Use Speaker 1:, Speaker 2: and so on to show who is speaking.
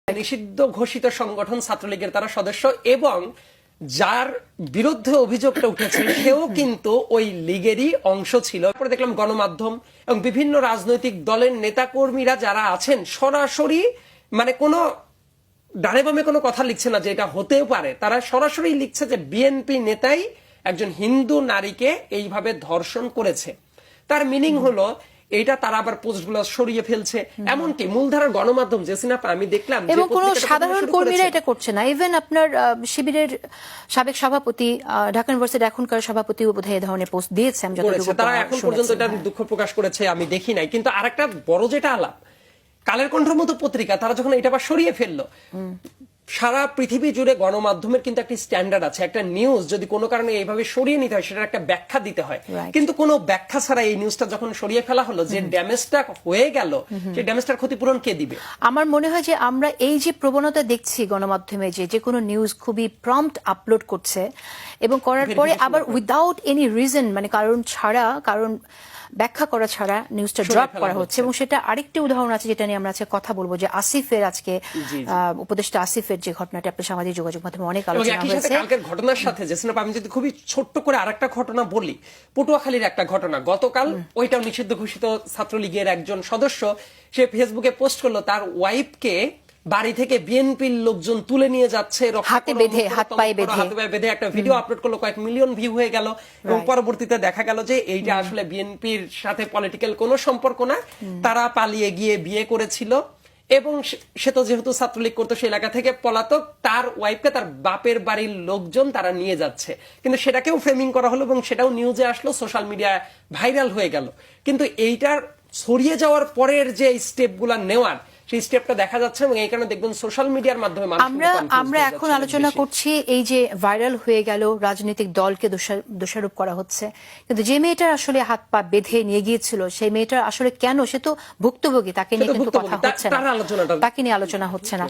Speaker 1: নিষিদ্ধ ঘোষিত সংগঠন ছাত্রলীগের তারা সদস্য এবং যার বিরুদ্ধে অভিযোগটা উঠেছে সেও কিন্তু ওই লীগেরই অংশ ছিল। পরে দেখলাম গণমাধ্যম এবং বিভিন্ন রাজনৈতিক দলের নেতাকর্মীরা যারা আছেন সরাসরি মানে কোনো ডানে বামে কোনো কথা লিখছে না যে এটা হতেও পারে, তারা সরাসরি লিখছে যে বিএনপি নেতাই একজন হিন্দু নারীকে এইভাবে ধর্ষণ করেছে। তার মিনিং হলো এইটা তারা আবার পোস্টগুলো সরিয়ে ফেলছে। এমনকি মূলধারার গণমাধ্যম জেসিনা আমি দেখলাম
Speaker 2: এবং কোন সাধারণ কর্মীরা এটা করছে না। ইভেন আপনার শিবিরের সাবেক সভাপতি, ঢাকা ইউনিভার্সিটির এখনকার সভাপতি বোধহয় এই ধরনের পোস্ট দিয়েছে। আমি যতটুকু
Speaker 1: তারা এখন পর্যন্ত এটা দুঃখ প্রকাশ করেছে আমি দেখি নাই। কিন্তু আরেকটা বড় যেটা আলাপ, কালের কণ্ঠের মতো পত্রিকা তারা যখন এটা আবার সরিয়ে ফেললো, সারা পৃথিবী জুড়ে গণমাধ্যমের কিন্তু একটা স্ট্যান্ডার্ড আছে। একটা নিউজ যদি কোনো কারণে এইভাবে সরিয়ে নিতে হয় সেটার একটা ব্যাখ্যা দিতে হয়, কিন্তু কোনো ব্যাখ্যা ছাড়া এই নিউজটা যখন সরিয়ে ফেলা হলো, যে ড্যামেজটা হয়ে গেল সেই ড্যামেজটার ক্ষতিপূরণ কে দিবে? আমার
Speaker 2: মনে হয় যে আমরা এই যে প্রবণতা দেখছি গণমাধ্যমে যে কোনো নিউজ খুবই প্রম্পট আপলোড করছে এবং করার পরে আবার উইদাউট এনি রিজন, মানে কারণ ছাড়া, কারণ ব্যাখ্যা করা ছাড়া নিউজটা ড্রপ করা হচ্ছে। এবং সেটা আরেকটি উদাহরণ আছে যেটা নিয়ে আমরা আজকে কথা বলবো, যে আসিফের আজকে উপদেষ্টা আসিফের যে ঘটনাটা আপনি সামাজিক যোগাযোগ মাধ্যমে অনেক আলোচনা হয়েছে।
Speaker 1: কালকের ঘটনার সাথে জেসিনা আমি যদি খুবই ছোট্ট করে আরেকটা ঘটনা বলি, পটুয়াখালীর একটা ঘটনা। গতকাল ওইটাও নিষিদ্ধ ঘোষিত ছাত্রলীগের একজন সদস্য সে ফেসবুকে পোস্ট করলো তার ওয়াইফকে বাড়ি থেকে বিএনপির লোকজন তুলে নিয়ে যাচ্ছে,
Speaker 2: হাতে বেঁধে, হাত পায়ে
Speaker 1: বেঁধে একটা ভিডিও আপলোড করলো, কয়েক মিলিয়ন ভিউ হয়ে গেল। এবং পরবর্তীতে দেখা গেল যে এইটা আসলে বিএনপির সাথে পলিটিক্যাল কোনো সম্পর্ক না, তারা পালিয়ে গিয়ে বিয়ে করেছিল এবং সে তো যেহেতু ছাত্রলীগ করতো সেই এলাকা থেকে পলাতক, তার ওয়াইফকে তার বাপের বাড়ির লোকজন তারা নিয়ে যাচ্ছে। কিন্তু সেটাকেও ফ্রেমিং করা হলো এবং সেটাও নিউজে আসলো, সোশ্যাল মিডিয়ায় ভাইরাল হয়ে গেল। কিন্তু এইটার ছড়িয়ে যাওয়ার পরের যে স্টেপগুলো নেওয়ার, সেই স্টেপটা দেখা যাচ্ছে এবং এই কারণে দেখবেন সোশ্যাল মিডিয়ার মাধ্যমে
Speaker 2: আমরা এখন আলোচনা করছি এই যে ভাইরাল হয়ে গেল, রাজনৈতিক দলকে দোষারোপ করা হচ্ছে। কিন্তু যে মেয়েটার আসলে হাত পা বেঁধে নিয়ে গিয়েছিল সেই মেয়েটার আসলে কেন, সে তো ভুক্তভোগী, তাকে নিয়ে কিন্তু কথা হচ্ছে না, তাকে নিয়ে আলোচনা হচ্ছে না।